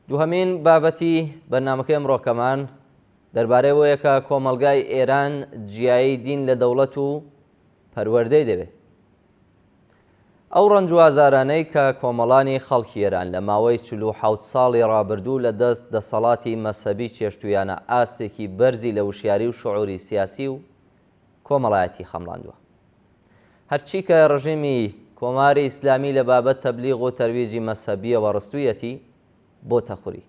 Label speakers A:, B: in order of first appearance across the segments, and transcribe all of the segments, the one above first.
A: دووهەمین بابەتی بەرنامەکەی ئەمڕۆکەمان دەربارەی ئەوەیە کە کۆمەلگای ئێران جیایی دین لە دەوڵەت و پەروەردەی دەبێت. ئەو ڕەنج و ئازارانەی کە کۆمەڵانی خەڵکی ئێران لە ماوەی 47 ساڵی ڕابردوو لە دەست دەسەڵاتی مەسەبی چێشتویانە ئاستێکی بەرزی لە وشیاری و شعوری سیاسی و کۆمەڵایەتی خەمڵاندووە. هەرچی کە ڕژیمی کۆماری ئیسلامی لە بابەت تەبلیغ و تەرویجی مەسەبیەوە ڕستوویەتی بۆتە خوری.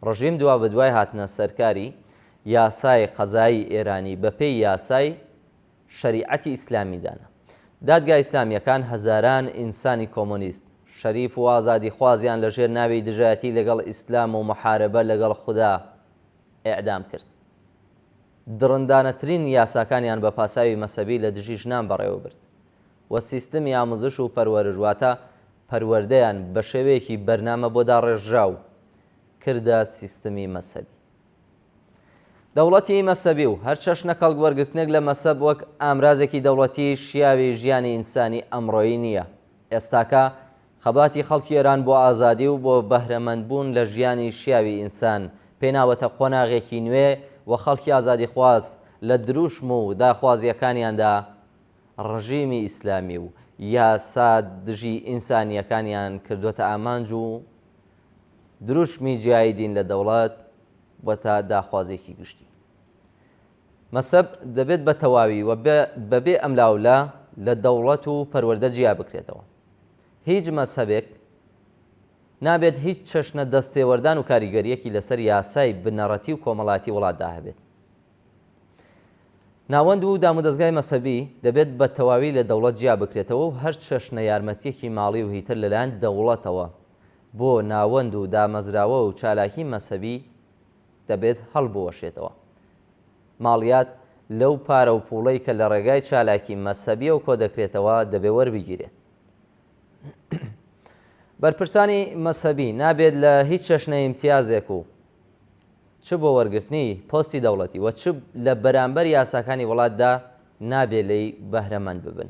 A: ڕژیم دوا بەدوای هاتنە سەرکاری یاسای قەزایی ئێرانی بەپێی یاسای شەریعەتی ئیسلامیدانە. دادگای ئیسلامیەکان هەزاران ئینسانی کۆمۆنیست شەریف و ئازادی خوازیان لەژێر ناوی دژایەتی لەگەڵ ئیسلام و محارەبە لەگەڵ خوددا ئیعدام کرد. درندانەترین یاساکانیان بە پاساوی مەسەبی لە دژی ژنان بەڕێوە برد و سیستمی ئاموزش و پەروەردەواتە پەروەردەیان بە شێوەیەکی بەرنامە بۆ داڕێژراو کردە سیستمی مەسەبی. دەوڵەتی مەسەبی و هەر چەشنە کەڵگوەرگرتنێک لە مەسەب وەک ئامرازێکی دەوڵەتی شیاوی ژیانی ئینسانی ئەمڕۆیی نییە. ئێستاکە خەباتی خەڵکی ئێران بۆ ئازادی و بۆ بەهرەمەندبوون لە ژیانی شیاوی ئینسان پێناوەتە قۆناغێکی نوێ و خەڵکی ئازادی خواز لە دروشم و داخوازیەکانیاندا ڕژیمی ئیسلامی و یاسا دژی ئینسانیەکانیان کردوتە ئامانج و دروشمی جیایی دین لە دەوڵەت وەتە داخوازێکی گشتی. مەسەب دەبێت بە تەواوی و بەبێ ئەملاولا لە دەوڵەت و پەروەردە جیا بکرێتەوە. هیچ مەسەبێک نابێت هیچ چەشنە دەستێوەردان و کاریگەریەکی لەسەر یاسای بنەڕەتی و کۆمەڵاتی وڵاتدا هەبێت. ناوەند و دامودەستگای مەسەبی دەبێت بە تەواوی لە دەوڵەت جیا بکرێتەوە و هەر چەشنە یارمەتیەکی ماڵی و هیتر لەلایەن دەوڵەتەوە بۆ ناوەند و دامەزراوە و چالاکی مەسەبی دەبێت هەڵبوەشێتەوە. ماڵیات لەو پارە و پوڵەی کە لە ڕێگای چالاکی مەسەبیە و کۆ دەکرێتەوە دەبێ وەربگیرێت. بەرپرسانی مەسەبی نابێت لە هیچ چەشنە ئیمتیازێک و چ بۆ وەرگرتنی پۆستی دەوڵەتی و چ لە بەرامبەر یاساکانی وڵاتدا نابێت لی بەهرەمەند ببن.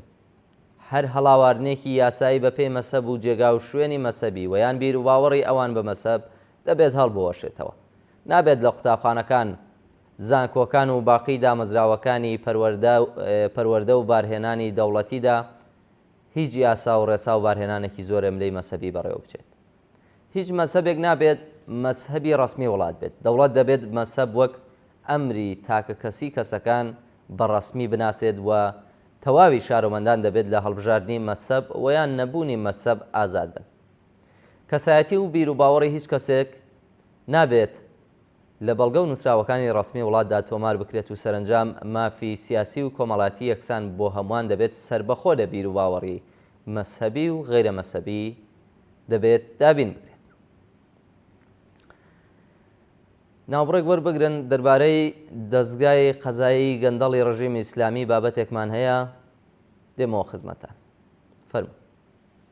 A: هەر هەڵاوارنێکی یاسایی بە پێی مەسەب و جێگا و شوێنی مەسەبی و یان بیر و باوەڕی ئەوان بە مەسەب دەبێت هەڵبوەشێتەوە. نابێت لە قوتابخانەکان زانکۆکان و باقی دامەزراوەکانی پەروەردە و بارهێنانی دەوڵەتیدا هیچ یاسا و ڕێسا و بارهێنانێکی زۆر ئەملەی مەسەبی بەڕێوە بچێت. هیچ مەسەبێک نابێت مەسهەبی ڕەسمی وڵات بێت. دەوڵەت دەبێت مەسەب وەک ئەمری تاکە کەسی کەسەکان بەڕەسمی بناسێت و تەواوی شارۆمەندان دەبێت لە هەڵبژاردننی مەسەب و یان نەبوونی مەسەب ئازاد بن. کەسایەتی و بیر و باوەڕی هیچ کەسێک نابێت لە بەڵگە و نووسراوەکانی ڕەسمی وڵاتدا تۆمار بکرێت و سەرنجام مافی سیاسی و کۆمەڵاتی یەکسان بۆ هەمووان دەبێت سربەخۆ لە بیر و باوەڕی مەسەبی و غەیرە مەسەبی دەبێت دابین بکرێت. ناوبڕێک وەربگرن دەربارەی دەستگای قەزایی گەندەڵی ڕژیمی ئیسلامی بابەتێکمان هەیە دێمەوە خزمەتان. فەرموو.